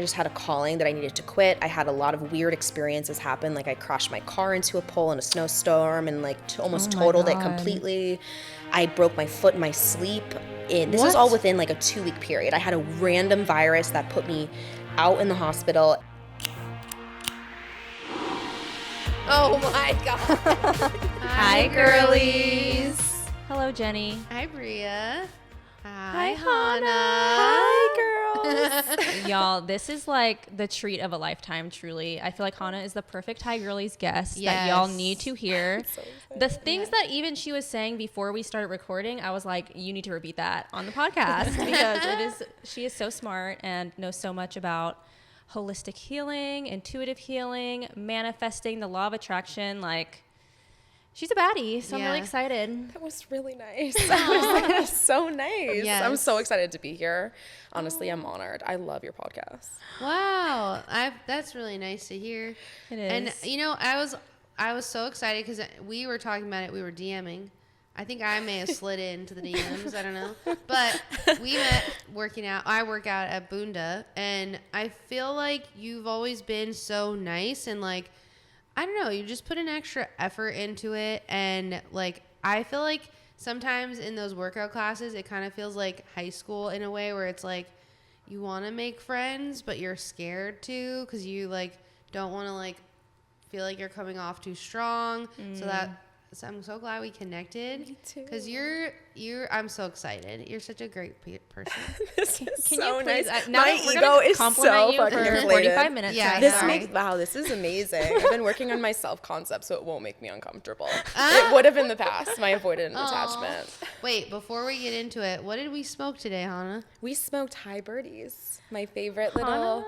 I just had a calling that I needed to quit. I had a lot of weird experiences happen. Like I crashed my car into a pole in a snowstorm and like almost totaled it completely. I broke my foot in my sleep. This was all within like a 2-week period. I had a random virus that put me out in the hospital. Oh my God. Hi, girlies. Hello, Jenny. Hi, Bria. Hi, Hanna. Hi, girls. Y'all, this is like the treat of a lifetime, truly. I feel like Hanna is the perfect High Girlies guest that y'all need to hear. So the things that even she was saying before we started recording, I was like, you need to repeat that on the podcast because she is so smart and knows so much about holistic healing, intuitive healing, manifesting, the law of attraction. Like, she's a baddie, so I'm really excited. That was really nice. That was so nice. Yes. I'm so excited to be here. Honestly, I'm honored. I love your podcast. Wow. That's really nice to hear. It is. And, you know, I was so excited because we were talking about it. We were DMing. I think I may have slid into the DMs. I don't know. But we met working out. I work out at Bunda. And I feel like you've always been so nice and, like, I don't know, you just put an extra effort into it. And, like, I feel like sometimes in those workout classes, it kind of feels like high school in a way where it's like you want to make friends, but you're scared to because you, like, don't want to, like, feel like you're coming off too strong. So I'm so glad we connected. Me too. Because I'm so excited. You're such a great person. This is Can so you please, nice. now My that we're ego gonna is compliment so you fucking for inflated. 45 minutes. Yeah, right This now. makes this is amazing. I've been working on my self-concept so it won't make me uncomfortable. It would have in the past, my avoidant attachment. Wait, before we get into it, what did we smoke today, Hanna? We smoked High Birdies, my favorite little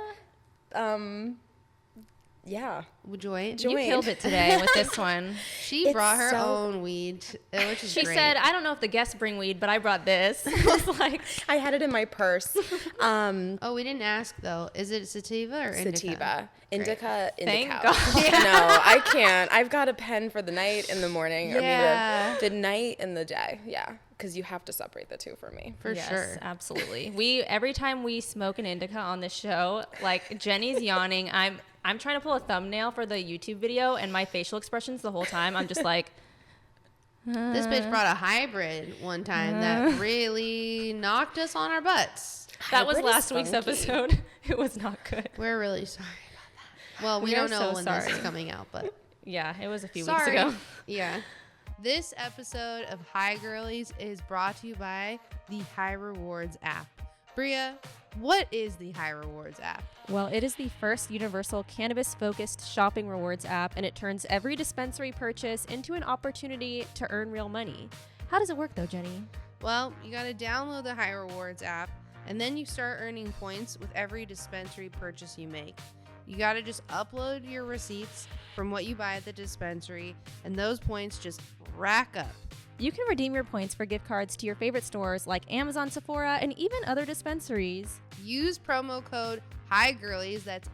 Joint. You killed it today with this one. She It's brought her so- own weed, which is She great. said, I don't know if the guests bring weed, but I brought this. I was like, I had it in my purse. Oh, we didn't ask, though. Is it sativa or indica? Sativa. Indica. Thank Indica. God. No, I can't. I've got a pen for the night and the morning. Yeah. I mean, the night and the day. Yeah. Because you have to separate the two for me. For yes, sure. absolutely. Every time we smoke an indica on this show, like Jenny's yawning. I'm trying to pull a thumbnail for the YouTube video, and my facial expressions the whole time, I'm just like, This bitch brought a hybrid one time that really knocked us on our butts. that was Hybrid is last week's funky. episode. It was not good. We're really sorry about that. Well, we We don't are know so when sorry. this is coming out, but Yeah, it was a few sorry. weeks ago. Yeah. This episode of High Girlies is brought to you by the High Rewards app. Bria, what is the High Rewards app? Well, it is the first universal cannabis-focused shopping rewards app, and it turns every dispensary purchase into an opportunity to earn real money. How does it work, though, Jenny? Well, you got to download the High Rewards app, and then you start earning points with every dispensary purchase you make. You got to just upload your receipts from what you buy at the dispensary, and those points just rack up. You can redeem your points for gift cards to your favorite stores like Amazon, Sephora, and even other dispensaries. Use promo code HIGHGIRLIES, that's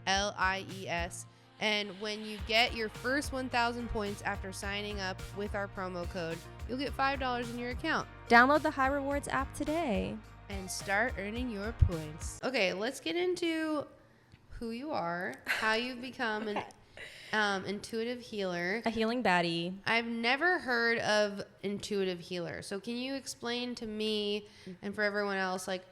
HIGHGIRLIES, and when you get your first 1,000 points after signing up with our promo code, you'll get $5 in your account. Download the High Rewards app today. And start earning your points. Okay, let's get into who you are, how you've become an intuitive healer. A healing baddie. I've never heard of intuitive healer. So can you explain to me and for everyone else, like,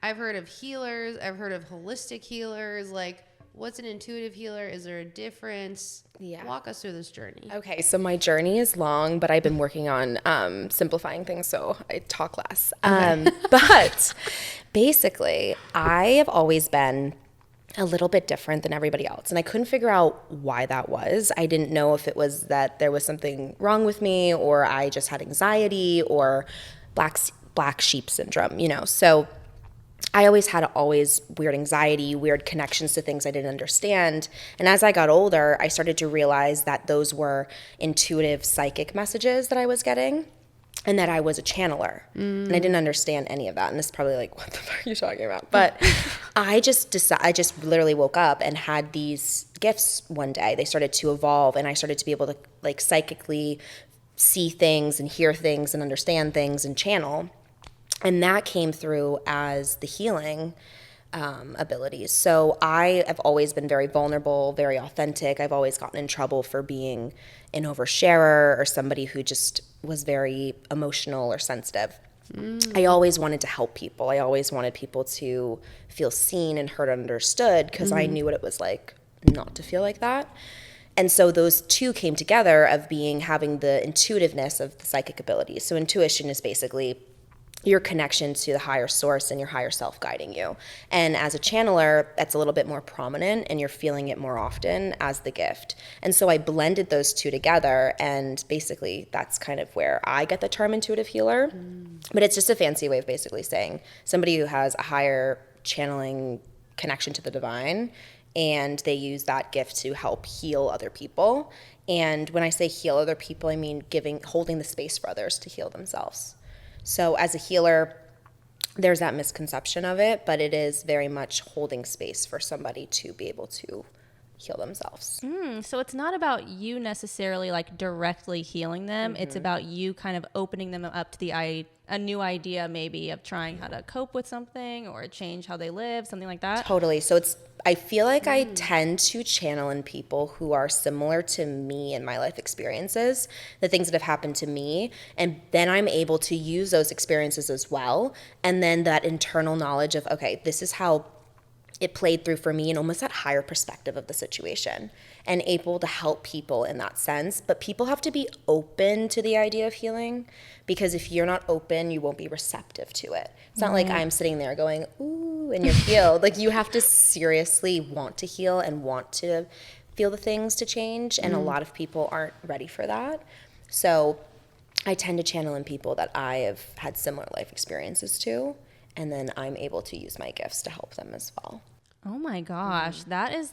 I've heard of healers, I've heard of holistic healers, like, what's an intuitive healer? Is there a difference? Yeah. Walk us through this journey. Okay, so my journey is long, but I've been working on simplifying things so I talk less. But basically, I have always been a little bit different than everybody else, and I couldn't figure out why that was. I didn't know if it was that there was something wrong with me, or I just had anxiety, or black sheep syndrome, you know. So I always had weird anxiety, weird connections to things I didn't understand. And as I got older, I started to realize that those were intuitive psychic messages that I was getting and that I was a channeler. And I didn't understand any of that. And this is probably like, what the fuck are you talking about? But I just literally woke up and had these gifts one day. They started to evolve, and I started to be able to like psychically see things and hear things and understand things and channel. And that came through as the healing abilities. So I have always been very vulnerable, very authentic. I've always gotten in trouble for being an oversharer or somebody who just was very emotional or sensitive. I always wanted to help people. I always wanted people to feel seen and heard and understood because I knew what it was like not to feel like that. And so those two came together of having the intuitiveness of the psychic abilities. So intuition is basically your connection to the higher source and your higher self guiding you. And as a channeler, that's a little bit more prominent and you're feeling it more often as the gift. And so I blended those two together, and basically that's kind of where I get the term intuitive healer. But it's just a fancy way of basically saying somebody who has a higher channeling connection to the divine, and they use that gift to help heal other people. And when I say heal other people, I mean holding the space for others to heal themselves. So as a healer, there's that misconception of it, but it is very much holding space for somebody to be able to heal themselves. So it's not about you necessarily like directly healing them. It's about you kind of opening them up to a new idea maybe of trying how to cope with something or change how they live, something like that. Totally. So I feel like I tend to channel in people who are similar to me in my life experiences, the things that have happened to me, and then I'm able to use those experiences as well. And then that internal knowledge of, okay, this is how it played through for me, and almost that higher perspective of the situation, and able to help people in that sense. But people have to be open to the idea of healing, because if you're not open, you won't be receptive to it. It's not like I'm sitting there going, ooh, and you're healed. Like, you have to seriously want to heal and want to feel the things to change, and a lot of people aren't ready for that. So I tend to channel in people that I have had similar life experiences to, and then I'm able to use my gifts to help them as well. Oh my gosh, that's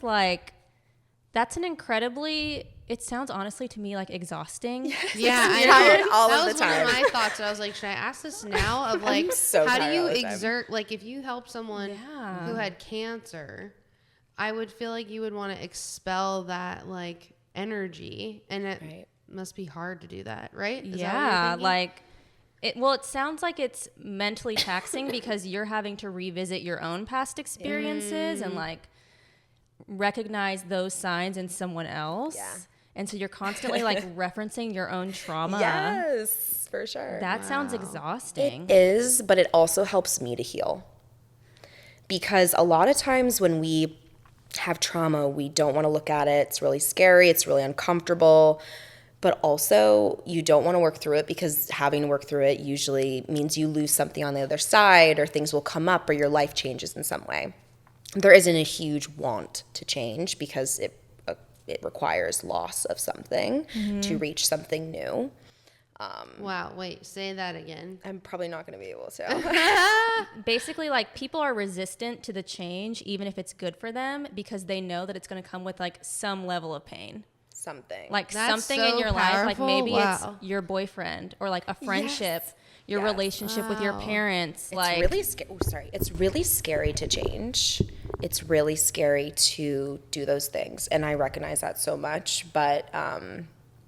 an incredibly, it sounds honestly to me like exhausting. Yeah, I tired know. all That of was the one time. of my thoughts. I was like, should I ask this now? Of like, so how do tired you all the time. exert? Like, if you help someone who had cancer, I would feel like you would want to expel that like energy, and it must be hard to do that, right? Is that what you're thinking? Like it sounds like it's mentally taxing because you're having to revisit your own past experiences and like recognize those signs in someone else. Yeah. And so you're constantly like referencing your own trauma. Yes, for sure. That sounds exhausting. It is, but it also helps me to heal. Because a lot of times when we have trauma, we don't want to look at it. It's really scary. It's really uncomfortable. But also, you don't want to work through it, because having to work through it usually means you lose something on the other side, or things will come up, or your life changes in some way. There isn't a huge want to change, because it requires loss of something to reach something new. Wow, wait, say that again. I'm probably not going to be able to. Basically, like, people are resistant to the change, even if it's good for them, because they know that it's going to come with like some level of pain. Something. Like That's something so in your life, like powerful. maybe Wow. it's your boyfriend or like a friendship, your relationship with your parents. It's like really It's really scary to change. It's really scary to do those things, and I recognize that so much. But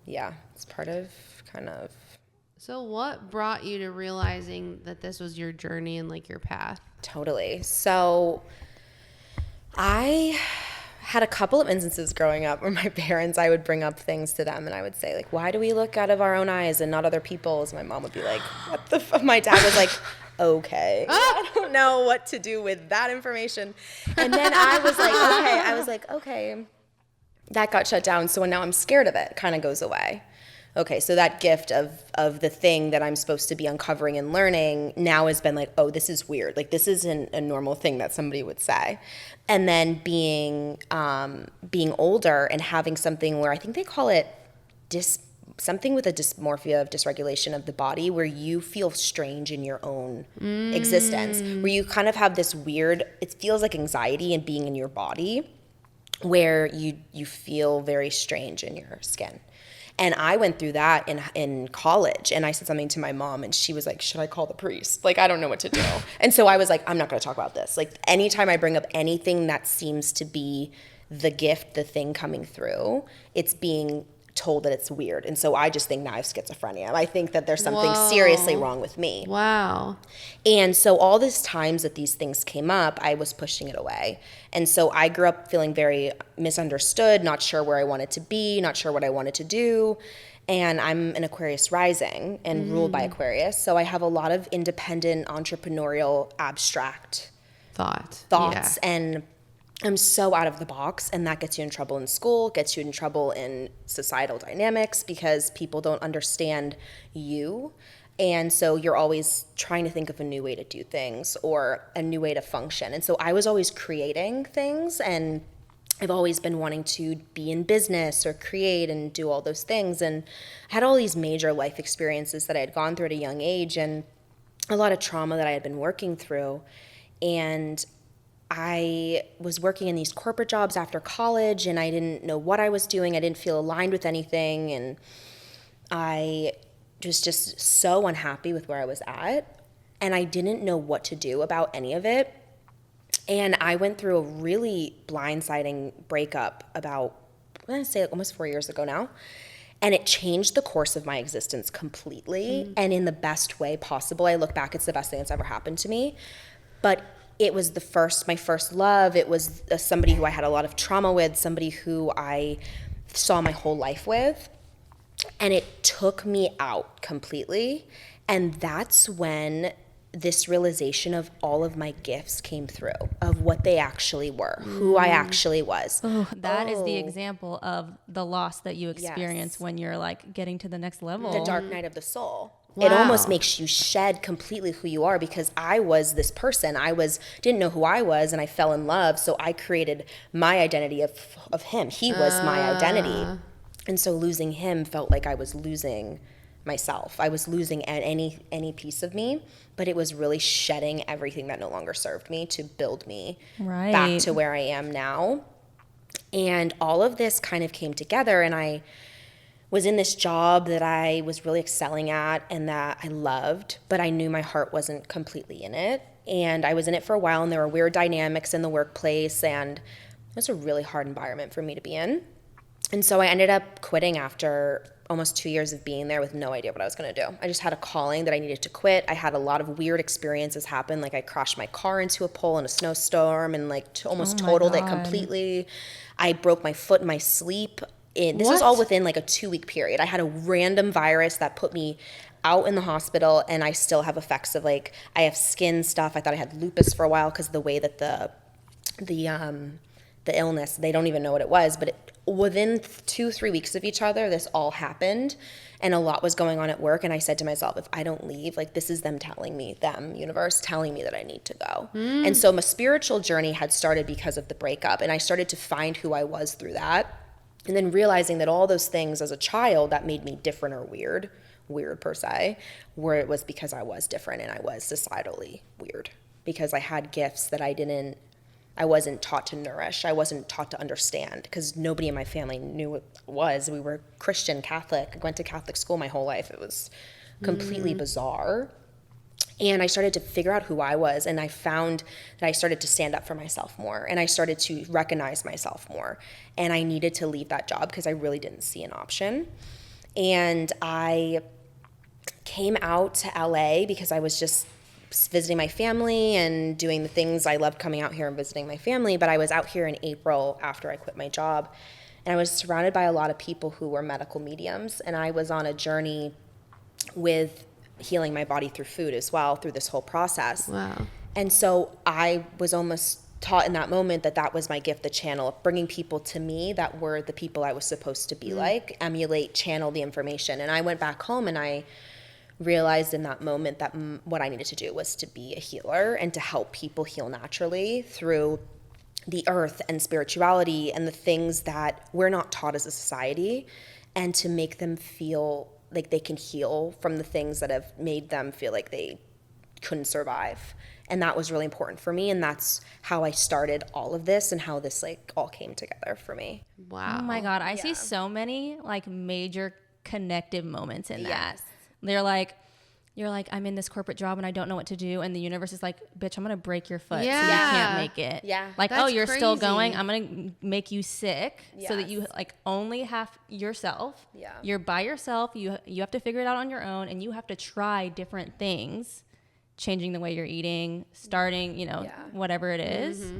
it's part of kind of. So what brought you to realizing that this was your journey and like your path? Totally. So I had a couple of instances growing up where my parents, I would bring up things to them and I would say, like, why do we look out of our own eyes and not other people's? My mom would be like, what the fuck? My dad was like, okay, I don't know what to do with that information. And then I was like, okay, that got shut down. So now I'm scared of it, kind of goes away. Okay, so that gift of the thing that I'm supposed to be uncovering and learning now has been like, oh, this is weird. Like, this isn't a normal thing that somebody would say. And then being older and having something where I think they call it something with a dysmorphia of dysregulation of the body, where you feel strange in your own existence, where you kind of have this weird, it feels like anxiety and being in your body, where you feel very strange in your skin. And I went through that in college, and I said something to my mom, and she was like, should I call the priest? Like, I don't know what to do. And so I was like, I'm not going to talk about this. Like, anytime I bring up anything that seems to be the gift, the thing coming through, it's being told that it's weird. And so I just think now I have schizophrenia. I think that there's something Whoa. seriously wrong with me. Wow. And so all these times that these things came up, I was pushing it away. And so I grew up feeling very misunderstood, not sure where I wanted to be, not sure what I wanted to do. And I'm an Aquarius rising and ruled by Aquarius. So I have a lot of independent, entrepreneurial, abstract thoughts. Yeah. And I'm so out of the box, and that gets you in trouble in school, gets you in trouble in societal dynamics because people don't understand you. And so you're always trying to think of a new way to do things or a new way to function. And so I was always creating things, and I've always been wanting to be in business or create and do all those things. And I had all these major life experiences that I had gone through at a young age and a lot of trauma that I had been working through. And I was working in these corporate jobs after college, and I didn't know what I was doing. I didn't feel aligned with anything, and I was just so unhappy with where I was at, and I didn't know what to do about any of it. And I went through a really blindsiding breakup about, I'm going to say almost 4 years ago now, and it changed the course of my existence completely, and in the best way possible. I look back, it's the best thing that's ever happened to me. But it was my first love. It was somebody who I had a lot of trauma with, somebody who I saw my whole life with. And it took me out completely. And that's when this realization of all of my gifts came through, of what they actually were, who I actually was. That is the example of the loss that you experience Yes. when you're like getting to the next level. The dark night of the soul. Wow. It almost makes you shed completely who you are, because I was this person. Didn't know who I was, and I fell in love. So I created my identity of him. He was my identity. And so losing him felt like I was losing myself. I was losing any piece of me, but it was really shedding everything that no longer served me to build me back to where I am now. And all of this kind of came together, and I was in this job that I was really excelling at and that I loved, but I knew my heart wasn't completely in it. And I was in it for a while, and there were weird dynamics in the workplace, and it was a really hard environment for me to be in. And so I ended up quitting after almost 2 years of being there with no idea what I was going to do. I just had a calling that I needed to quit. I had a lot of weird experiences happen. Like I crashed my car into a pole in a snowstorm and like almost totaled it completely. I broke my foot in my sleep. This was all within like a 2-week period. I had a random virus that put me out in the hospital, and I still have effects of like, I have skin stuff. I thought I had lupus for a while because of the way that the illness, they don't even know what it was, but within 2-3 weeks of each other, this all happened, and a lot was going on at work. And I said to myself, if I don't leave, like this is universe telling me that I need to go. And so my spiritual journey had started because of the breakup, and I started to find who I was through that. And then realizing that all those things as a child that made me different or weird per se, where it was because I was different and I was societally weird because I had gifts that I wasn't taught to nourish. I wasn't taught to understand because nobody in my family knew what it was. We were Christian, Catholic. I went to Catholic school my whole life. It was completely bizarre. And I started to figure out who I was, and I found that I started to stand up for myself more, and I started to recognize myself more. And I needed to leave that job because I really didn't see an option. And I came out to LA because I was just visiting my family and doing the things I loved, coming out here and visiting my family. But I was out here in April after I quit my job, and I was surrounded by a lot of people who were medical mediums, and I was on a journey with healing my body through food as well through this whole process. Wow. And so I was almost taught in that moment that was my gift, the channel, bringing people to me that were the people I was supposed to be like, emulate, channel the information. And I went back home and I realized in that moment that what I needed to do was to be a healer and to help people heal naturally through the earth and spirituality and the things that we're not taught as a society, and to make them feel like they can heal from the things that have made them feel like they couldn't survive. And that was really important for me, and that's how I started all of this and how this like all came together for me. Wow. Oh my God. I see so many like major connective moments in that. Yes. They're like, you're like, I'm in this corporate job and I don't know what to do. And the universe is like, bitch, I'm going to break your foot so Yeah. you can't make it. Yeah. Like, That's oh, you're still crazy. going. I'm going to make you sick so that you Yes. like only have yourself. Yeah. You're by yourself. You have to figure it out on your own, and you have to try different things, changing the way you're eating, starting, Yeah. whatever it is.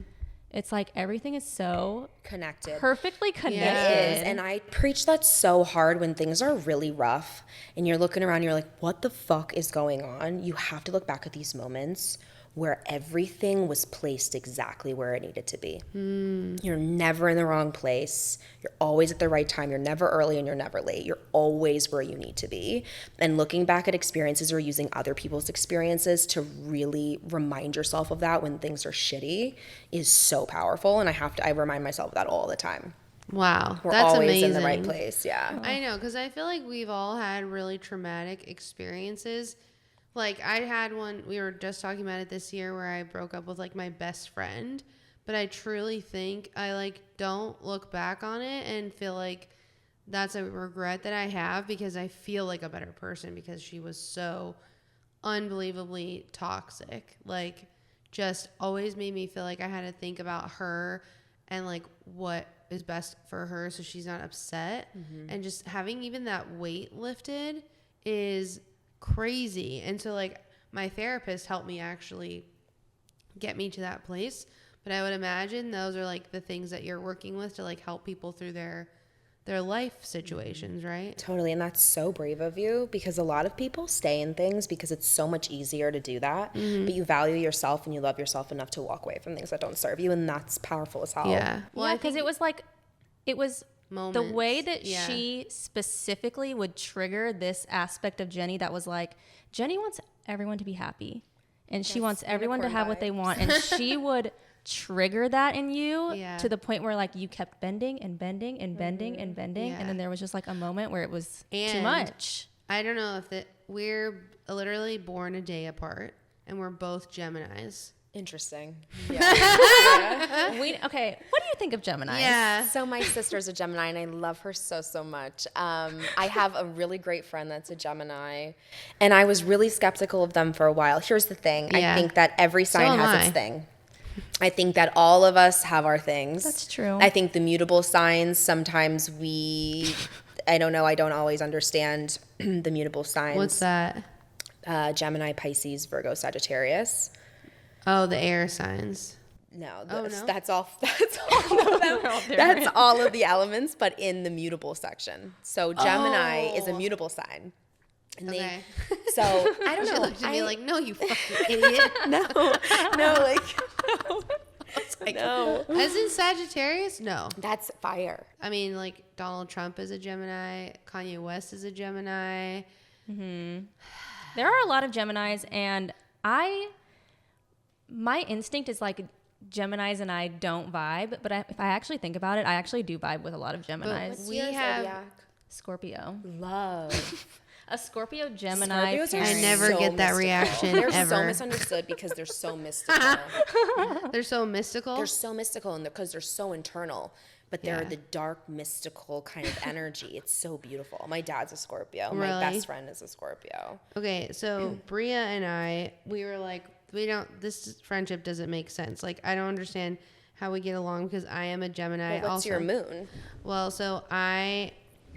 It's like everything is so Connected. perfectly connected. It is. And I preach that so hard when things are really rough and you're looking around, you're like, what the fuck is going on? You have to look back at these moments where everything was placed exactly where it needed to be. You're never in the wrong place. You're always at the right time. You're never early and you're never late. You're always where you need to be. And looking back at experiences or using other people's experiences to really remind yourself of that when things are shitty is so powerful. And I remind myself of that all the time. Wow. We're That's always amazing. in the right place. Yeah. I know, because I feel like we've all had really traumatic experiences. Like, I had one, we were just talking about it this year, where I broke up with, like, my best friend. But I truly think I, like, don't look back on it and feel like that's a regret that I have, because I feel like a better person because she was so unbelievably toxic. Like, just always made me feel like I had to think about her and, like, what is best for her so she's not upset. And just having even that weight lifted is crazy. And so, like, my therapist helped me actually get me to that place. But I would imagine those are, like, the things that you're working with to, like, help people through their life situations, right? Totally. And that's so brave of you, because a lot of people stay in things because it's so much easier to do that. But you value yourself and you love yourself enough to walk away from things that don't serve you. And that's powerful as hell. Yeah. Well, yeah, because it was Moments. the way that Yeah. she specifically would trigger this aspect of Jenny that was like, Jenny wants everyone to be happy. And she wants everyone to have what they want. And she would trigger that in you to the point where, like, you kept bending and bending and bending and bending. Yeah. And then there was just, like, a moment where it was too And much. I don't know if we're literally born a day apart, and we're both Geminis. Interesting. Okay, what do you think of Gemini? Yeah. So my sister's a Gemini, and I love her so much. I have a really great friend that's a Gemini, and I was really skeptical of them for a while. Here's the thing. Yeah. I think that every sign am has I. its thing. I think that all of us have our things. That's true. I think the mutable signs, sometimes I don't know, I don't always understand the mutable signs. What's that? Gemini, Pisces, Virgo, Sagittarius. Oh, the air signs. No, no? that's all. That's all of them. That's all of the elements, but in the mutable section. So Gemini is a mutable sign. And Okay. so I don't She know. looked at me like, no, you fucking idiot. no, like No. As in Sagittarius? No. that's fire. I mean, like, Donald Trump is a Gemini. Kanye West is a Gemini. There are a lot of Geminis, and my instinct is like Geminis and I don't vibe, but if I actually think about it, I actually do vibe with a lot of Geminis. What's We your have- zodiac? Scorpio. Love. A Scorpio Gemini Scorpios are pairing. I never so get that mystical. reaction They're so ever. misunderstood because they're so mystical. They're so mystical. They're so mystical, and because they're so internal, but they're Yeah. the dark, mystical kind of energy. It's so beautiful. My dad's a Scorpio. Really? My best friend is a Scorpio. Okay, so Bria and I, we were like, this friendship doesn't make sense. Like, I don't understand how we get along because I am a Gemini Well, what's also. your moon? Well, so I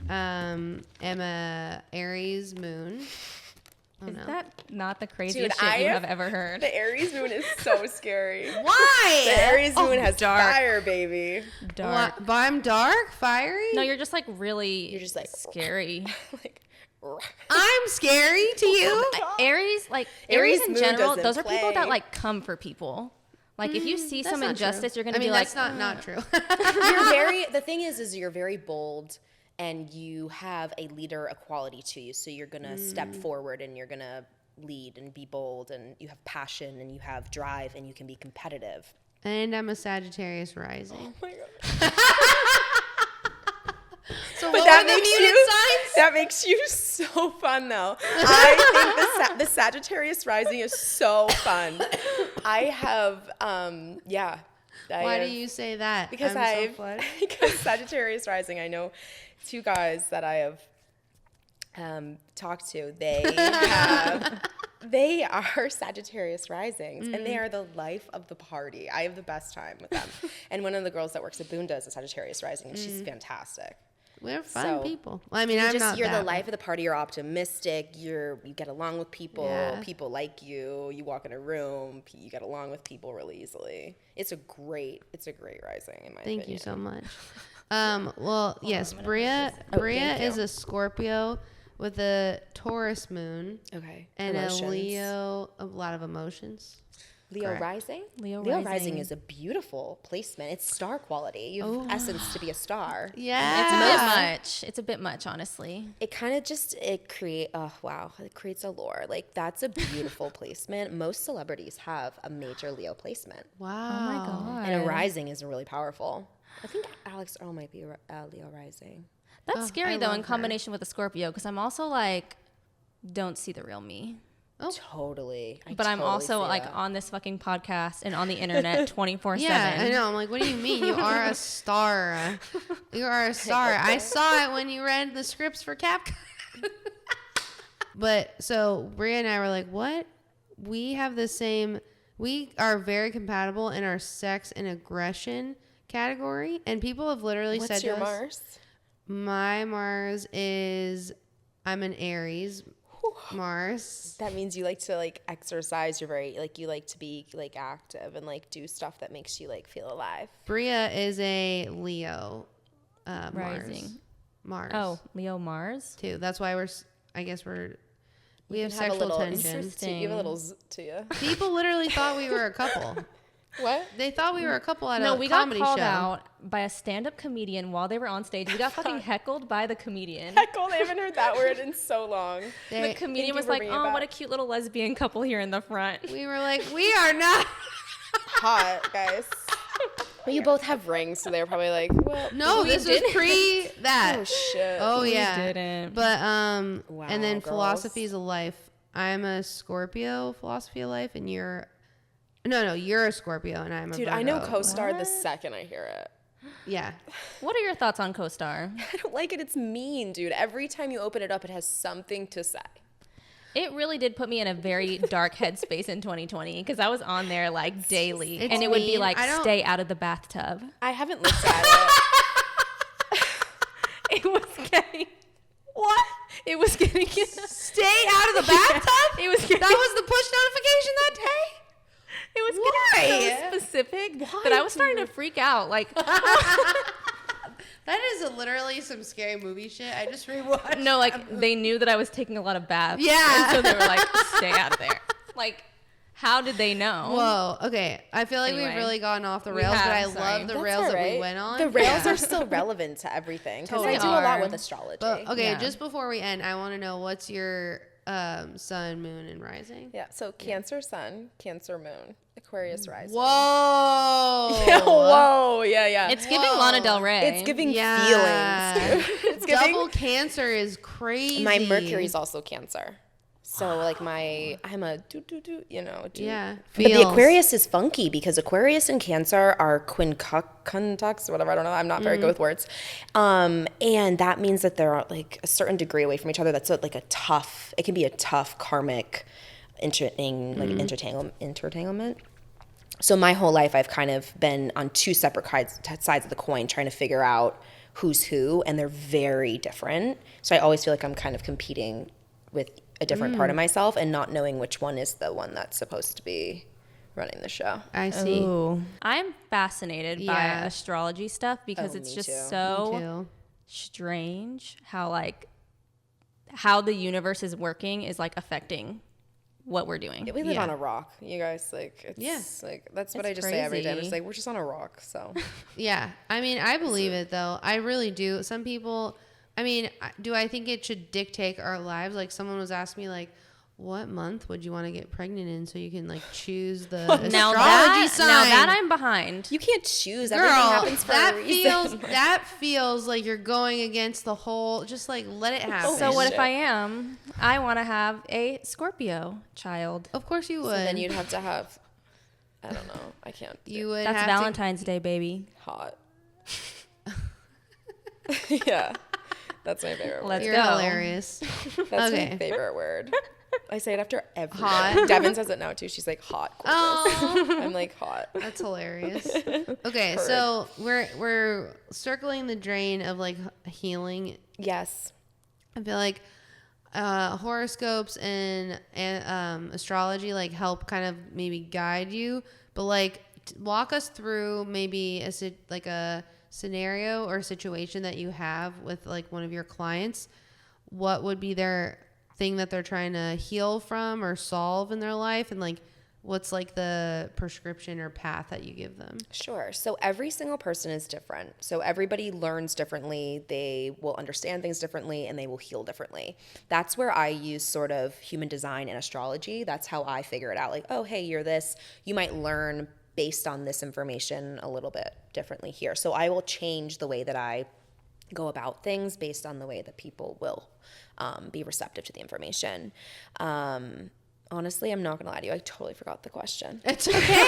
am a Aries moon. Oh, Is no. that not the craziest Dude, shit you have ever heard? The Aries moon is so scary. Why? The Aries moon has dark. fire, baby. Dark. But I'm dark, fiery. No, you're just like really You're just like scary. like, I'm scary to you. Aries, like Aries Aries in moon general, doesn't those are people play. that like come for people. Like if you see That's some not injustice, true. you're gonna I mean, be like, that's not true. you're very. The thing is you're very bold, and you have a leader quality to you. So you're gonna step forward, and you're gonna lead and be bold, and you have passion, and you have drive, and you can be competitive. And I'm a Sagittarius rising. Oh my god. So But what that were the makes muted you signs? that makes you so fun though. I think the Sagittarius rising is so fun. I have Why do you say that? because I'm so flattered. because Sagittarius rising, I know two guys that I have talked to. They have They are Sagittarius risings, and they are the life of the party. I have the best time with them. And one of the girls that works at Boonda is a Sagittarius rising, and she's fantastic. We're fun people. Well, I mean, I'm not You're that the life of the party. You're optimistic. You get along with people. Yeah. People like you. You walk in a room. You get along with people really easily. It's a great rising in my opinion. Thank you so much. Well, yes, Bria is a Scorpio with a Taurus moon. Okay. And Emotions. a Leo, a lot of emotions. Leo Correct. rising? Leo rising rising is a beautiful placement. It's star quality. You have essence to be a star. Yeah. It's a bit much, honestly. It kind of just, it creates allure. Like, that's a beautiful placement. Most celebrities have a major Leo placement. Wow. Oh my God. And a rising is really powerful. I think Alex Earl might be Leo rising. That's scary, I though, love in her. combination with a Scorpio, because I'm also like, don't see the real me. Totally. But I'm also like on this fucking podcast and on the internet 24/7. Yeah, I know. I'm like, what do you mean? You are a star. You are a star. I saw it when you read the scripts for Capcom. But so Bria and I were like, what? We have the same. We are very compatible in our sex and aggression category, and people have literally said What's your to us, Mars? my Mars is, I'm an Aries. Mars. That means you like to like exercise. You're very like you like to be like active and like do stuff that makes you like feel alive. Bria is a Leo Rising. Mars. Oh, Leo Mars? Too. That's why we have You have a sexual little tension. Interesting. You have a little to you. People literally thought we were a couple. What? They thought we were a couple at No, a we got comedy called show. out by a stand-up comedian while they were on stage. We got fucking heckled by the comedian. Heckle, I haven't heard that word in so long. The comedian was for like, bringing it oh, what a back. cute little lesbian couple here in the front. We were like, we are not. Hot, guys. But you both have rings, so they were probably like, well, No, this was pre that. oh shit. Oh We yeah. didn't. But Wow, and then girls. philosophies of life. I'm a Scorpio philosophy of life, and you're a Scorpio, and I'm a Dude, Virgo. I know co-star the second I hear it. Yeah. What are your thoughts on CoStar? I don't like it. It's mean, dude. Every time you open it up, it has something to say. It really did put me in a very dark headspace in 2020 because I was on there like daily, It's and it would be mean. like, I don't- stay out of the bathtub. I haven't looked at it. It was getting what? It was getting Stay out of the bathtub? It was getting, That was the push notification that day? it was Why? getting so specific that I was starting to freak out. Like, That is literally some scary movie shit. I just rewatched. no, like they knew that I was taking a lot of baths. Yeah. And so they were like, stay out of there. Like, how did they know? Whoa. Okay. I feel like Anyway. we've really gotten off the We rails, have, but I sorry. love the That's rails all that we right. went on. The rails Yeah. are still relevant to everything because Totally I do a lot are. with astrology. But, okay, Yeah. just before we end, I want to know what's your sun, moon, and rising? Yeah, so Cancer sun, Cancer moon, Aquarius rising. Whoa. Whoa, yeah. It's giving Lana Del Rey. It's giving Yeah. feelings, dude. It's giving. Double Cancer is crazy. My Mercury's also Cancer. So like I'm a Yeah. But the Aquarius is funky because Aquarius and Cancer are quincunx, whatever. I don't know. I'm not very good with words. And that means that they're like a certain degree away from each other. That's like a tough. It can be a tough karmic intertanglement. So my whole life, I've kind of been on two separate sides of the coin, trying to figure out who's who, and they're very different. So I always feel like I'm kind of competing with a different part of myself and not knowing which one is the one that's supposed to be running the show. I see. Ooh. I'm fascinated by Yeah. astrology stuff because Oh, it's me just too. Me so too. strange how the universe is working is like affecting what we're doing. We live Yeah. on a rock, you guys. Like, it's like that's what It's I just say every day. I'm crazy. just like, we're just on a rock. So Yeah. I mean, I believe it, though. I really do. Some people, I mean, do I think it should dictate our lives? Like, someone was asking me, like, what month would you want to get pregnant in so you can, like, choose the astrology sign? Now that I'm behind. you can't choose. Girl, Everything happens for that a reason. feels like you're going against the whole, just, like, let it happen. So what shit. if I am? I want to have a Scorpio child. Of course you would. So then you'd have to have. I don't know. I can't. You would That's have Valentine's Day, baby. Hot. Yeah, that's my favorite Let's to. You're go. hilarious. That's okay. my favorite word. I say it after every Hot. Devin says it now too. She's like, hot, gorgeous. Oh. I'm like, hot. That's hilarious. Okay, Heard. so we're circling the drain of like healing. Yes. I feel like horoscopes and astrology like help kind of maybe guide you, but like walk us through maybe a scenario or situation that you have with like one of your clients. What would be their thing that they're trying to heal from or solve in their life, and like what's like the prescription or path that you give them? Sure. So every single person is different. So everybody learns differently. They will understand things differently, and they will heal differently. That's where I use sort of human design and astrology. That's how I figure it out. Like, oh, hey, you're this. You might learn based on this information a little bit differently here. So I will change the way that I go about things based on the way that people will be receptive to the information. Honestly, I'm not going to lie to you. I totally forgot the question. It's okay.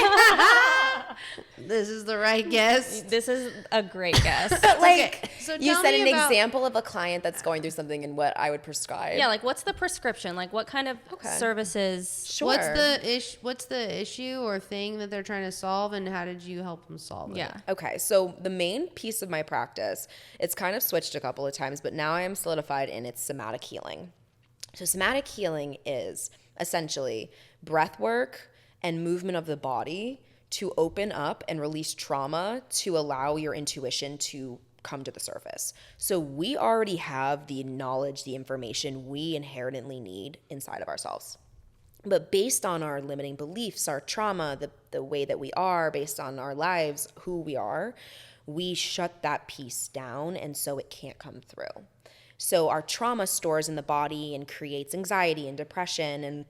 This is the right guess. This is a great guess. But like, Okay, so you tell said me an about- example of a client that's going through something and what I would prescribe. Yeah, like what's the prescription? Like what kind of services? Sure. What's the issue or thing that they're trying to solve, and how did you help them solve it? Yeah. Okay, so the main piece of my practice, it's kind of switched a couple of times, but now I am solidified in its somatic healing. So somatic healing is essentially breath work and movement of the body to open up and release trauma to allow your intuition to come to the surface. So we already have the knowledge, the information we inherently need inside of ourselves. But based on our limiting beliefs, our trauma, the way that we are, based on our lives, who we are, we shut that piece down, and so it can't come through. So our trauma stores in the body and creates anxiety and depression and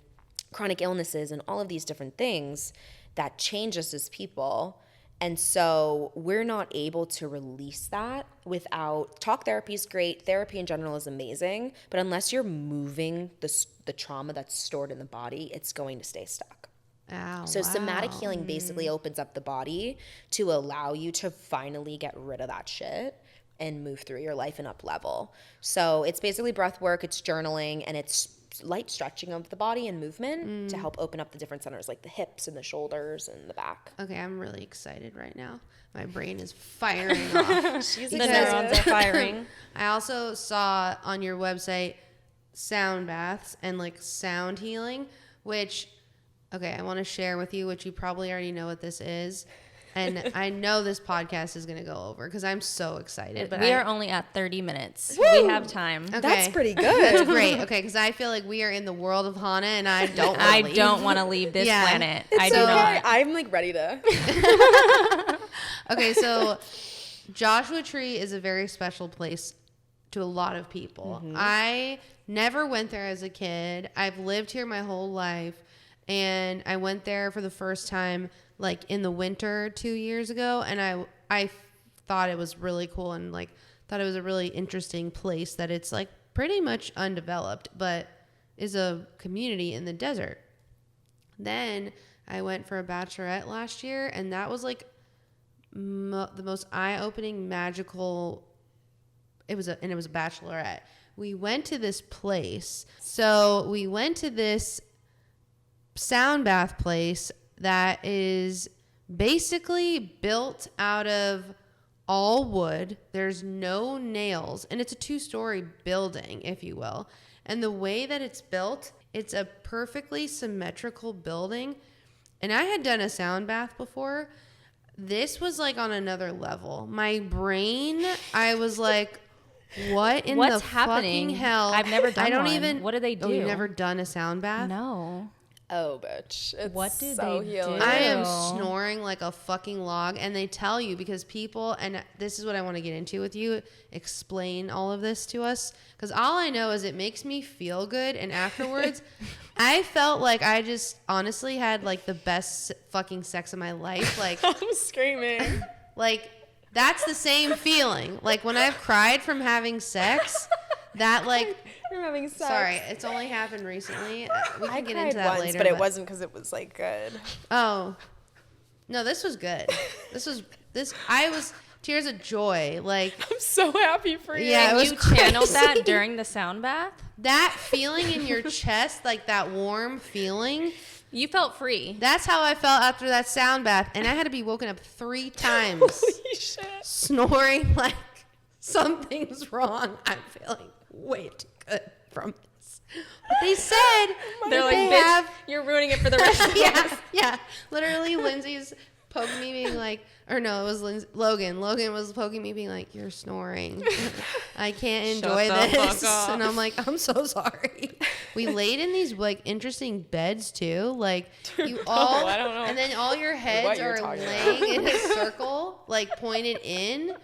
chronic illnesses and all of these different things that change us as people. And so we're not able to release that without, talk therapy is great. Therapy in general is amazing. But unless you're moving the trauma that's stored in the body, it's going to stay stuck. Ow, So wow. somatic healing basically opens up the body to allow you to finally get rid of that shit and move through your life and up level. So it's basically breath work, it's journaling, and it's light stretching of the body and movement to help open up the different centers like the hips and the shoulders and the back. Okay, I'm really excited right now. My brain is firing off. She's The neurons are firing. I also saw on your website sound baths and like sound healing, which, okay, I want to share with you, which you probably already know what this is. And I know this podcast is going to go over because I'm so excited. But We are only at 30 minutes. Woo! We have time. Okay. That's pretty good. That's great. Okay, because I feel like we are in the world of Hanna, and I don't. I wanna leave. don't want to leave this Yeah. planet. It's I do okay. not. I'm like ready to. Okay, so Joshua Tree is a very special place to a lot of people. I never went there as a kid. I've lived here my whole life, and I went there for the first time like in the winter 2 years ago, and I thought it was really cool and like thought it was a really interesting place that it's like pretty much undeveloped, but is a community in the desert. Then I went for a bachelorette last year, and that was like the most eye-opening, magical. It was a bachelorette. We went to this place. So we went to this sound bath place that is basically built out of all wood. There's no nails, and it's a 2-story building, if you will. And the way that it's built, it's a perfectly symmetrical building. And I had done a sound bath before. This was like on another level. My brain, I was like, what in What's the happening? fucking hell? I've never done I don't one. even. What do they Oh, you've do? never done a sound bath? No. Oh, bitch. It's What do so they healing. do? I am Ew. snoring like a fucking log, and they tell you because people, and this is what I want to get into with you, explain all of this to us, because all I know is it makes me feel good, and afterwards, I felt like I just honestly had like the best fucking sex of my life. Like, I'm screaming. like that's the same feeling. Like when I've cried from having sex, that like. You're having sex. Sorry, it's only happened recently. We can I get cried into that once, later. but it wasn't because it was like good. Oh, no, this was good. I was tears of joy. Like, I'm so happy for you. Yeah, it was You crazy. channeled that during the sound bath? That feeling in your chest, like that warm feeling. You felt free. That's how I felt after that sound bath. And I had to be woken up 3 times. Holy shit. Snoring like something's wrong. I'm feeling way too good from this. But they said They're like, bitch, you're ruining it for the rest of us. Yeah. Literally, Lindsay's poking me being like, or no, it was Logan. Logan was poking me being like, you're snoring. I can't enjoy this. And I'm like, I'm so sorry. We laid in these like interesting beds too. Like you all, I don't know. and then all your heads are laying in a circle, like pointed in.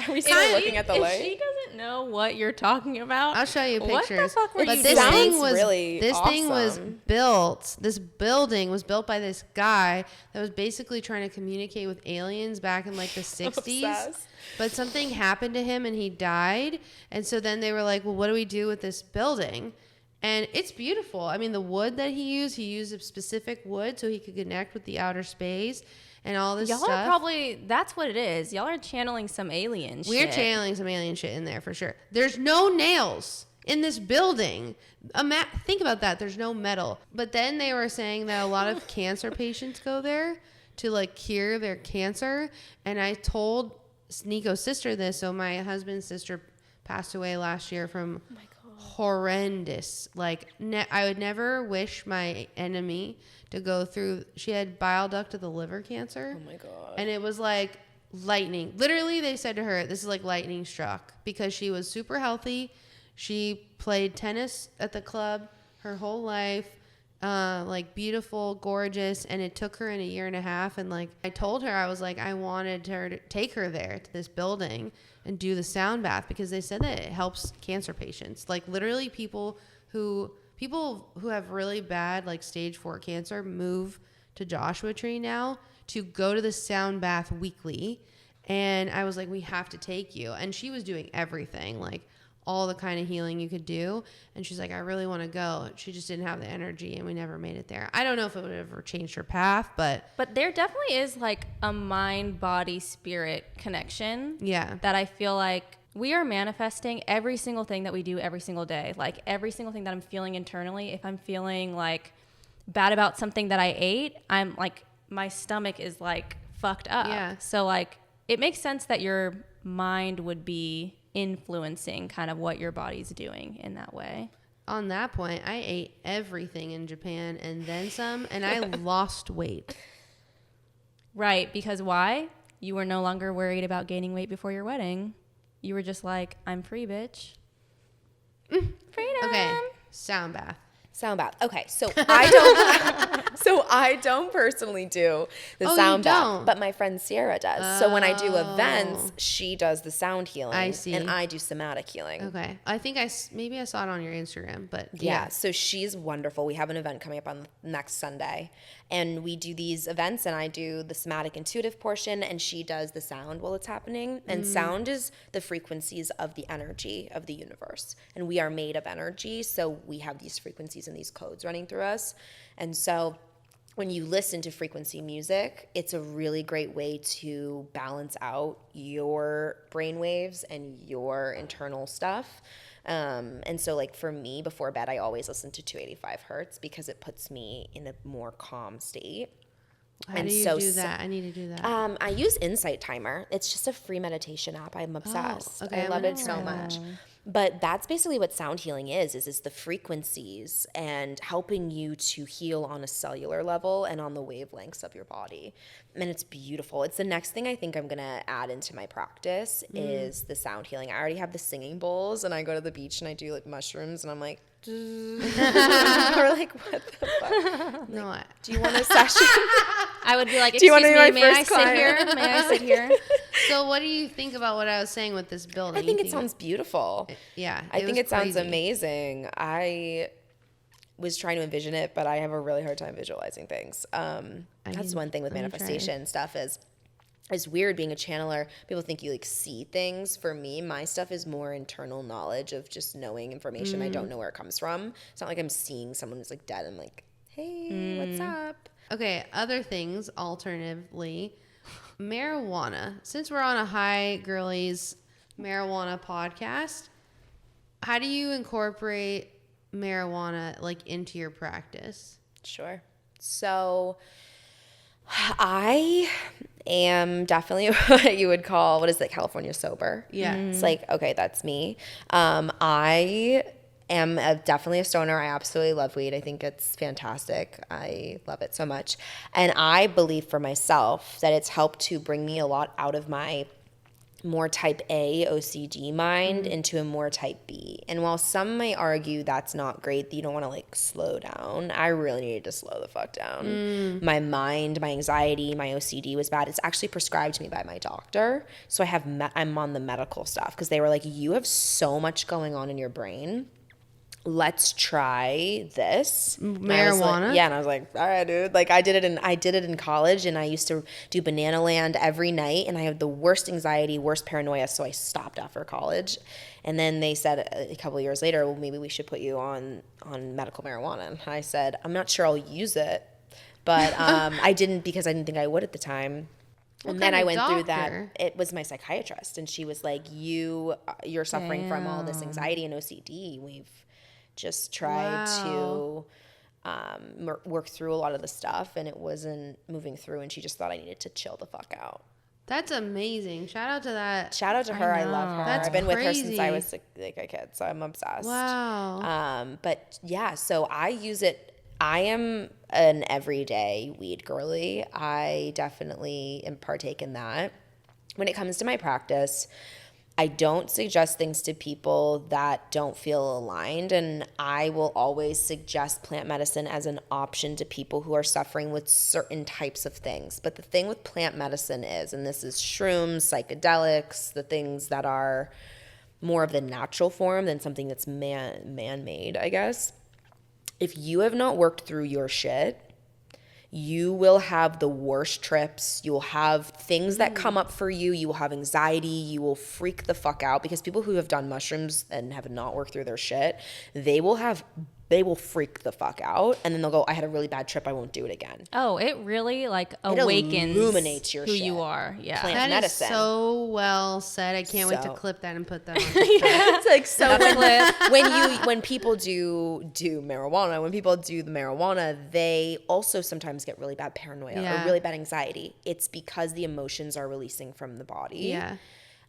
Are we still looking at the If light? she doesn't know what you're talking about, I'll show you what pictures. the fuck were But you this doing? thing was really this thing was awesome. built. This building was built by this guy that was basically trying to communicate with aliens back in like the 60s. Obsessed. But something happened to him and he died. And so then they were like, well, what do we do with this building? And it's beautiful. I mean, the wood that he used a specific wood so he could connect with the outer space and all this Y'all stuff. are probably, that's what it is. Y'all are channeling some alien shit. We're channeling some alien shit in there for sure. There's no nails in this building. Think about that. There's no metal. But then they were saying that a lot of cancer patients go there to like cure their cancer. And I told Nico's sister this. So my husband's sister passed away last year from horrendous. Like I would never wish my enemy to go through. She had bile duct of the liver cancer. Oh my God. And it was like lightning. Literally, they said to her, this is like lightning struck because she was super healthy. She played tennis at the club her whole life, like beautiful, gorgeous. And it took her in 1.5 years. And like I told her, I was like, I wanted her to take her there to this building and do the sound bath because they said that it helps cancer patients. Like literally people who have really bad like stage 4 cancer move to Joshua Tree now to go to the sound bath weekly. And I was like, we have to take you. And she was doing everything, like all the kind of healing you could do. And she's like, I really want to go. She just didn't have the energy and we never made it there. I don't know if it would have ever changed her path, but there definitely is like a mind, body, spirit connection. yeah, That I feel like we are manifesting every single thing that we do every single day. Like every single thing that I'm feeling internally. If I'm feeling like bad about something that I ate, I'm like, my stomach is like fucked up. Yeah. So like, it makes sense that your mind would be influencing kind of what your body's doing in that way. on that point, I ate everything in Japan and then some, and I lost weight. Right, because why? You were no longer worried about gaining weight before your wedding. You were just like, I'm free, bitch. Freedom. Okay, sound bath. Sound bath. Okay, so I don't personally do the sound bath, but my friend Sierra does. So when I do events, she does the sound healing. I see. And I do somatic healing. Okay, I think maybe I saw it on your Instagram, but Yeah, so she's wonderful. We have an event coming up on next Sunday, and we do these events, and I do the somatic intuitive portion, and she does the sound while it's happening. And sound is the frequencies of the energy of the universe, and we are made of energy, so we have these frequencies and these codes running through us. And so when you listen to frequency music, it's a really great way to balance out your brain waves and your internal stuff. And so like for me, before bed, I always listen to 285 hertz because it puts me in a more calm state. How do you do that? I need to do that. I use Insight Timer. It's just a free meditation app. I'm obsessed. okay, I I'm love gonna it so try that. much. But that's basically what sound healing is the frequencies and helping you to heal on a cellular level and on the wavelengths of your body. And it's beautiful. It's the next thing I think I'm going to add into my practice is the sound healing. I already have the singing bowls, and I go to the beach and I do like mushrooms, and I'm like, or like, what the fuck? No, Do you want a session? I would be like, Do you excuse wanna be me, my may I first sit here? client? May I sit here? So what do you think about what I was saying with this building? I think it sounds beautiful. Yeah, I think was it sounds crazy. amazing. I was trying to envision it, but I have a really hard time visualizing things. That's one thing with let me try. manifestation stuff is it's weird being a channeler. People think you like see things. For me, my stuff is more internal knowledge of just knowing information. I don't know where it comes from. It's not like I'm seeing someone who's like dead. I'm like, hey, what's up? Okay, other things, alternatively, marijuana. Since we're on a High Girlies marijuana podcast, how do you incorporate marijuana like into your practice? Sure. So I am definitely what you would call, what is it, California sober. Yeah. It's like, okay, that's me. I am definitely a stoner. I absolutely love weed. I think it's fantastic. I love it so much. And I believe for myself that it's helped to bring me a lot out of my more type A OCD mind into a more type B. And while some may argue that's not great, that you don't want to like slow down, I really needed to slow the fuck down. My mind, my anxiety, my OCD was bad. It's actually prescribed to me by my doctor. So I'm on the medical stuff because they were like, you have so much going on in your brain. Let's try this. Marijuana? And I was like, all right, dude. Like I did it in college, and I used to do Banana Land every night, and I had the worst anxiety, worst paranoia, so I stopped after college. And then they said a couple of years later, well, maybe we should put you on medical marijuana. And I said, I'm not sure I'll use it, but I didn't, because I didn't think I would at the time. And then I went through that. It was my psychiatrist, and she was like, you're suffering from all this anxiety and OCD. We've just tried to work through a lot of the stuff, and it wasn't moving through, and she just thought I needed to chill the fuck out. That's amazing. Shout out to that. Shout out to her. I love her. That's I've been with her since crazy. I was like a kid, so I'm obsessed. Wow. But yeah, so I use it. I am an everyday weed girly. I definitely partake in that. When it comes to my practice, I don't suggest things to people that don't feel aligned, and I will always suggest plant medicine as an option to people who are suffering with certain types of things. But the thing with plant medicine is, and this is shrooms, psychedelics, the things that are more of the natural form than something that's man-made, I guess. If you have not worked through your shit, you will have the worst trips. You will have things that come up for you. You will have anxiety. You will freak the fuck out, because people who have done mushrooms and have not worked through their shit, they will freak the fuck out, and then they'll go, I had a really bad trip, I won't do it again. Oh, it really like awakens illuminates your who shit. you are. Yeah. Plant That is medicine. so well said. I can't wait to clip that and put that on. It's like so when people do marijuana, when people do the marijuana, they also sometimes get really bad paranoia or really bad anxiety. It's because the emotions are releasing from the body. Yeah.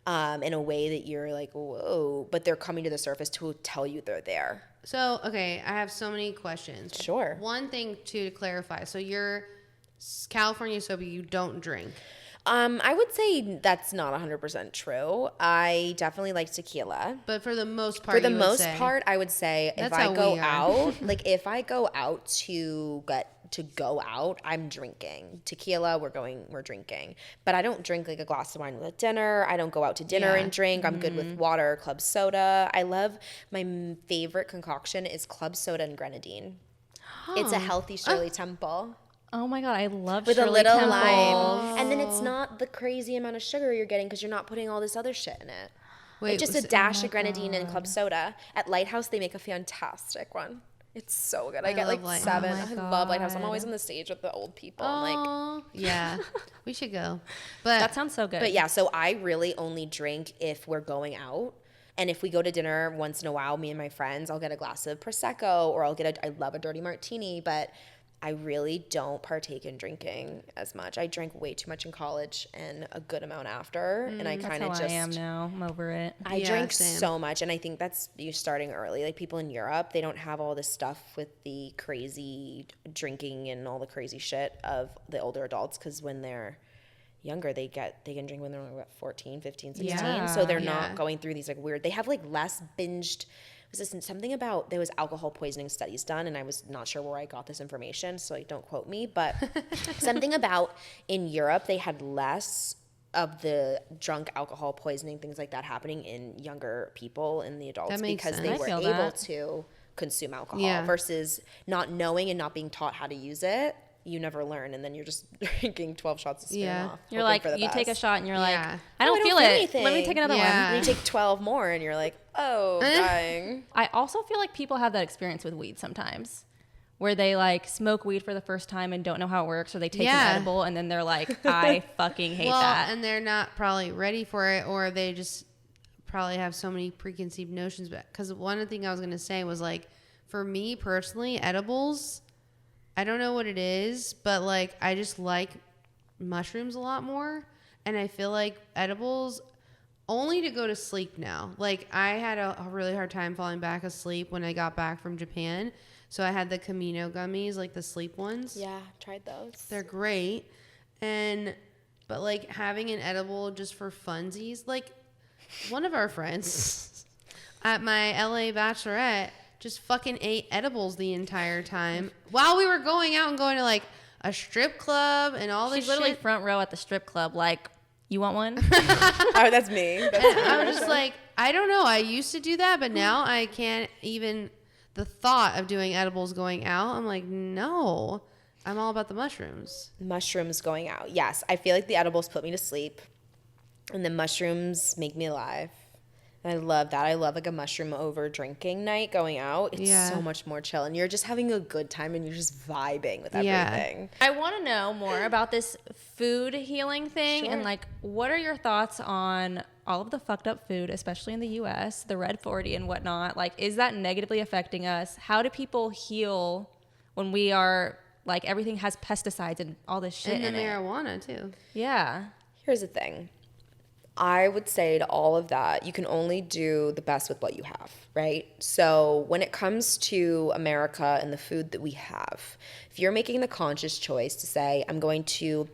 In a way that you're like, whoa, but they're coming to the surface to tell you they're there. So, okay, I have so many questions. Sure. One thing to clarify. So you're California sober, you don't drink. I would say that's not 100% true. I definitely like tequila. But for the most part, I would say if I go out, like if I go out to go out, I'm drinking tequila. We're drinking, but I don't drink like a glass of wine with dinner. I don't go out to dinner and drink. I'm good with water, club soda. I love, my favorite concoction is club soda and grenadine. It's a healthy Shirley Temple. Oh my God, I love With Shirley a little Temple. lime. And then it's not the crazy amount of sugar you're getting because you're not putting all this other shit in it. Like just a dash of grenadine and club soda. At Lighthouse, they make a fantastic one. It's so good. I get like 7. I love Lighthouse. I'm always on the stage with the old people. I'm like, yeah, we should go. But That sounds so good. but yeah, so I really only drink if we're going out. And if we go to dinner once in a while, me and my friends, I'll get a glass of Prosecco, or I love a dirty martini, but I really don't partake in drinking as much. I drank way too much in college and a good amount after, and I kind of just. That's how I am now. I'm over it. I drink so much, and I think that's you starting early. Like people in Europe, they don't have all this stuff with the crazy drinking and all the crazy shit of the older adults, because when they're younger, they can drink when they're 14, 15, 16. So they're not going through these like weird. They have like less binged. Was this something about there was alcohol poisoning studies done, and I was not sure where I got this information, so like don't quote me, but something about in Europe they had less of the drunk alcohol poisoning, things like that happening in younger people and the adults because they were able to consume alcohol versus not knowing and not being taught how to use it. You never learn, and then you're just drinking 12 shots of Smirnoff. You're like, you take a shot, and you're like, I don't feel it. Anything. Let me take another one. And you take 12 more, and you're like, oh, dying. I also feel like people have that experience with weed sometimes, where they like smoke weed for the first time and don't know how it works, or they take an edible, and then they're like, I fucking hate that. And they're not probably ready for it, or they just probably have so many preconceived notions, but because one thing I was going to say was like, for me personally, edibles, I don't know what it is, but like I just like mushrooms a lot more. And I feel like edibles only to go to sleep now. Like I had a really hard time falling back asleep when I got back from Japan. So I had the Camino gummies, like the sleep ones. Yeah, tried those. They're great. But like having an edible just for funsies, like one of our friends at my LA bachelorette just fucking ate edibles the entire time while we were going out and going to like a strip club and all this She's literally shit. front row at the strip club. Like, you want one? Oh, that's me. And I was just like, I don't know. I used to do that, but now I can't even. The thought of doing edibles going out, I'm like, no. I'm all about the mushrooms. Mushrooms going out. Yes, I feel like the edibles put me to sleep, and the mushrooms make me alive. And I love that. I love like a mushroom over drinking night going out. It's so much more chill, and you're just having a good time, and you're just vibing with everything. I want to know more about this food healing thing, and like, what are your thoughts on all of the fucked up food, especially in the U.S., the Red 40 and whatnot? Like, is that negatively affecting us? How do people heal when we are like everything has pesticides and all this shit and in the it? marijuana too. Yeah. Here's the thing. I would say to all of that, you can only do the best with what you have, right? So when it comes to America and the food that we have, if you're making the conscious choice to say, I'm going to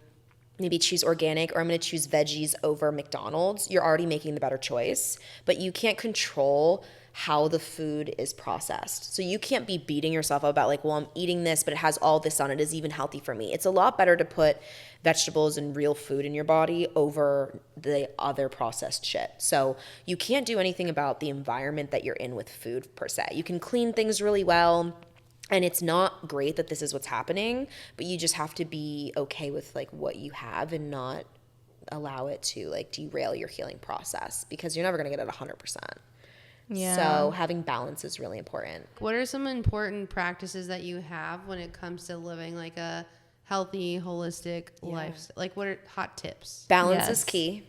maybe choose organic or I'm going to choose veggies over McDonald's, you're already making the better choice, but you can't control how the food is processed. So you can't be beating yourself up about like, well, I'm eating this, but it has all this on it. Is even healthy for me. It's a lot better to put vegetables and real food in your body over the other processed shit. So you can't do anything about the environment that you're in with food per se. You can clean things really well, and it's not great that this is what's happening, but you just have to be okay with like what you have and not allow it to like derail your healing process, because you're never going to get it 100%. Yeah. So having balance is really important. What are some important practices that you have when it comes to living like a healthy, holistic lifestyle? Like, what are hot tips? Balance Yes. is key.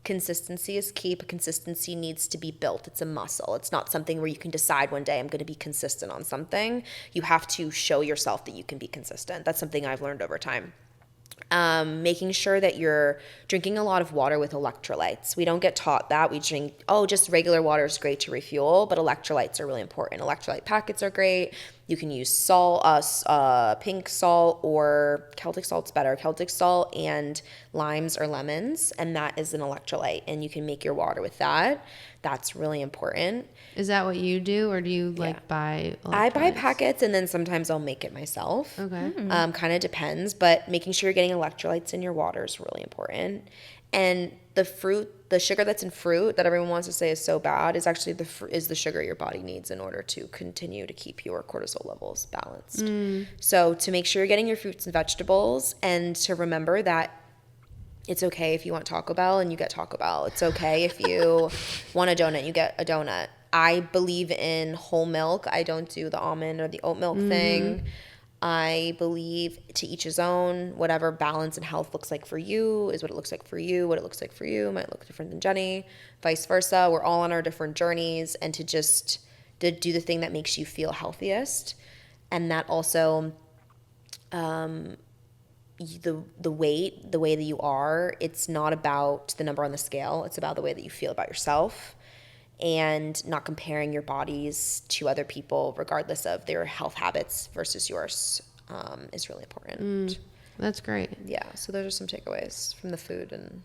Consistency is key, but consistency needs to be built. It's a muscle. It's not something where you can decide one day I'm going to be consistent on something. You have to show yourself that you can be consistent. That's something I've learned over time. Making sure that you're drinking a lot of water with electrolytes. We don't get taught that. We drink, just regular water is great to refuel, but electrolytes are really important. Electrolyte packets are great. You can use salt, pink salt, or Celtic salt's better. Celtic salt and limes or lemons, and that is an electrolyte, and you can make your water with that. That's really important. Is that what you do, or do you like buy? I buy electrolytes? packets, and then sometimes I'll make it myself. Okay. Kind of depends, but making sure you're getting electrolytes in your water is really important. And the sugar that's in fruit that everyone wants to say is so bad is actually the sugar your body needs in order to continue to keep your cortisol levels balanced. So to make sure you're getting your fruits and vegetables, and to remember that it's okay if you want Taco Bell and you get Taco Bell. It's okay if you want a donut, you get a donut. I believe in whole milk. I don't do the almond or the oat milk thing. I believe to each his own. Whatever balance and health looks like for you is what it looks like for you. What it looks like for you might look different than Jenny. Vice versa. We're all on our different journeys, and to do the thing that makes you feel healthiest. And that also, the weight, the way that you are, it's not about the number on the scale. It's about the way that you feel about yourself, and not comparing your bodies to other people regardless of their health habits versus yours is really important. That's great. Yeah, so those are some takeaways from the food. And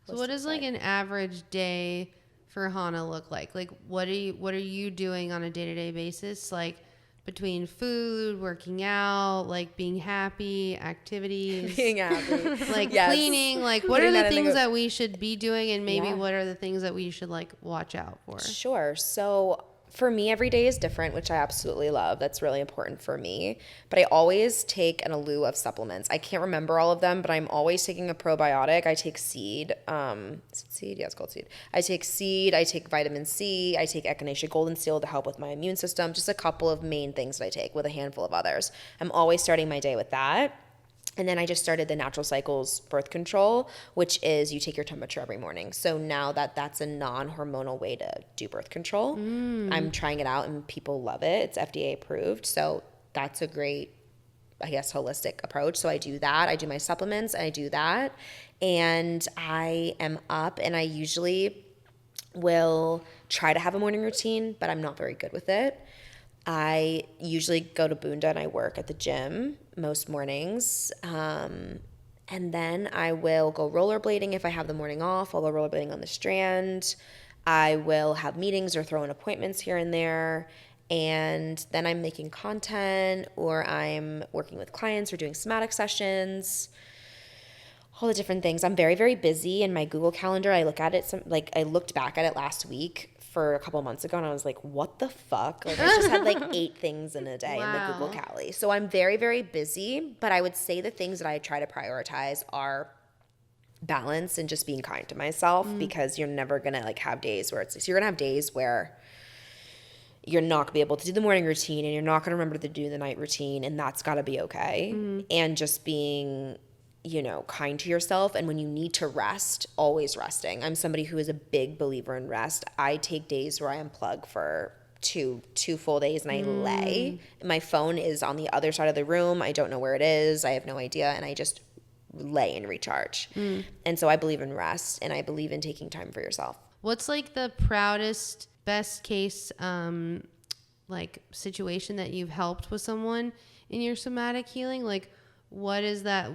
So what does like an average day for Hanna look like? Like, what are you doing on a day-to-day basis? Like, between food, working out, like being happy, activities, being happy, like Yes. cleaning, like what Putting are the that in the things go- that we should be doing, and maybe Yeah. what are the things that we should like watch out for? Sure. So for me, every day is different, which I absolutely love. That's really important for me. But I always take an allure of supplements. I can't remember all of them, but I'm always taking a probiotic. I take seed. Is it seed? Yeah, it's called seed. I take seed. I take vitamin C. I take echinacea golden seal to help with my immune system. Just a couple of main things that I take, with a handful of others. I'm always starting my day with that. And then I just started the Natural Cycles birth control, which is you take your temperature every morning. So now that's a non-hormonal way to do birth control. I'm trying it out and people love it. It's FDA approved. So that's a great, I guess, holistic approach. So I do that. I do my supplements and I do that. And I am up and I usually will try to have a morning routine, but I'm not very good with it. I usually go to Bunda and I work at the gym most mornings. And then I will go rollerblading if I have the morning off. I'll go rollerblading on the Strand. I will have meetings or throw in appointments here and there. And then I'm making content or I'm working with clients or doing somatic sessions. All the different things. I'm very, very busy in my Google Calendar. I look at it, I looked back at it last week for a couple of months ago and I was like, what the fuck? Like I just had like 8 things in a day in the Google Cali. So I'm very, very busy, but I would say the things that I try to prioritize are balance and just being kind to myself because you're never going to like have days where so you're going to have days where you're not going to be able to do the morning routine and you're not going to remember to do the night routine and that's got to be okay. And just being kind to yourself. And when you need to rest, always resting. I'm somebody who is a big believer in rest. I take days where I unplug for two full days and I lay. My phone is on the other side of the room. I don't know where it is. I have no idea. And I just lay and recharge. And so I believe in rest and I believe in taking time for yourself. What's like the proudest, best case, like situation that you've helped with someone in your somatic healing? Like what is that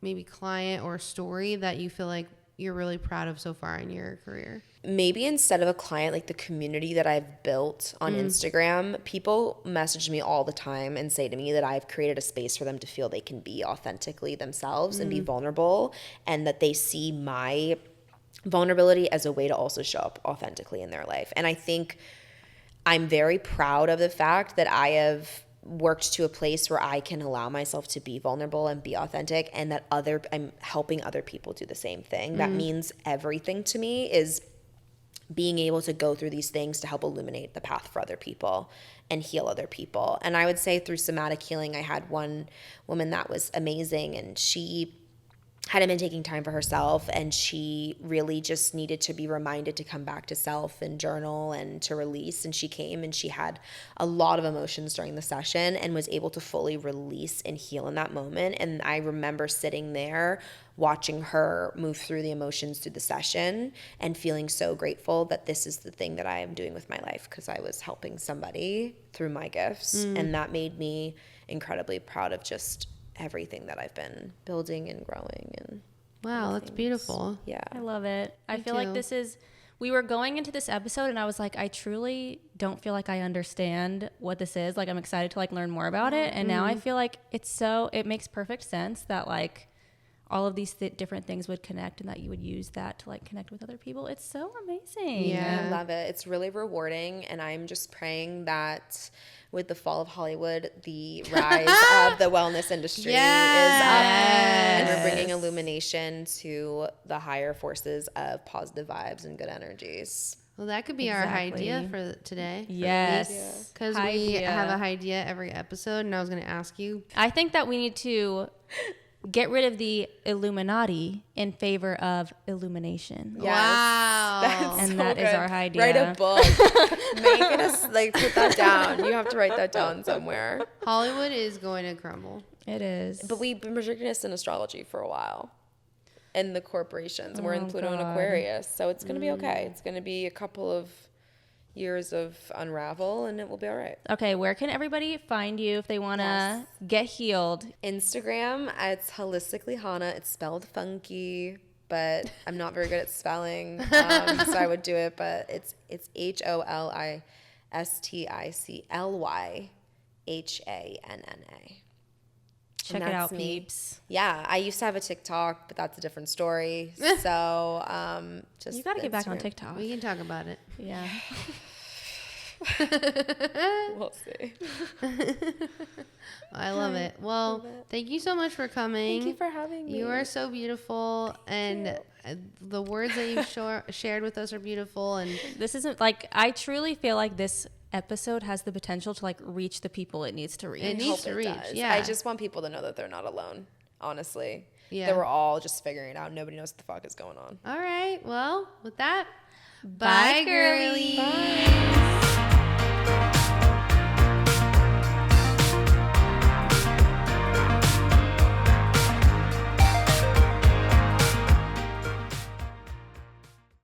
maybe client or story that you feel like you're really proud of so far in your career? Maybe instead of a client, like the community that I've built on Instagram, people message me all the time and say to me that I've created a space for them to feel they can be authentically themselves and be vulnerable and that they see my vulnerability as a way to also show up authentically in their life. And I think I'm very proud of the fact that I have worked to a place where I can allow myself to be vulnerable and be authentic and that I'm helping other people do the same thing. That means everything to me is being able to go through these things to help illuminate the path for other people and heal other people. And I would say through somatic healing, I had one woman that was amazing and she hadn't been taking time for herself and she really just needed to be reminded to come back to self and journal and to release. And she came and she had a lot of emotions during the session and was able to fully release and heal in that moment. And I remember sitting there watching her move through the emotions through the session and feeling so grateful that this is the thing that I am doing with my life because I was helping somebody through my gifts. And that made me incredibly proud of just everything that I've been building and growing. And wow, that's beautiful. Yeah. I love it. I feel too. like we were going into this episode and I was like, I truly don't feel like I understand what this is. Like I'm excited to like learn more about it. And now I feel like it makes perfect sense that like all of these different things would connect and that you would use that to like connect with other people. It's so amazing. Yeah, I love it. It's really rewarding. And I'm just praying that with the fall of Hollywood, the rise of the wellness industry is up. And we're bringing illumination to the higher forces of positive vibes and good energies. Well, that could be our idea for today. Yes. Because we have an idea every episode, and I was going to ask you. I think that we need to get rid of the Illuminati in favor of illumination. Yes. Wow. And that is our idea. Write a book. Make it put that down. You have to write that down somewhere. Hollywood is going to crumble. It is. But we've been predicting this in astrology for a while. And the corporations. And we're in Pluto and Aquarius. So it's going to be okay. It's going to be a couple of years of unravel and it will be all right. Okay, where can everybody find you if they want to get healed? Instagram, it's holistically Hanna. It's spelled funky, but I'm not very good at spelling, so I would do it. But it's HOLISTICLYHANNA. Check it out, peeps. Yeah, I used to have a TikTok, but that's a different story. So just you got to get back on Instagram. TikTok. We can talk about it. Yeah. We'll see. I love it. Well, thank you so much for coming. Thank you for having me. You are so beautiful, and the words that you've shared with us are beautiful. And This isn't like, I truly feel like this episode has the potential to like reach the people it needs to reach. It needs to reach. Does. Yeah. I just want people to know that they're not alone. honestly. Yeah. That we're all just figuring it out. Nobody knows what the fuck is going on. All right. Well, with that, Bye, girlies. Bye.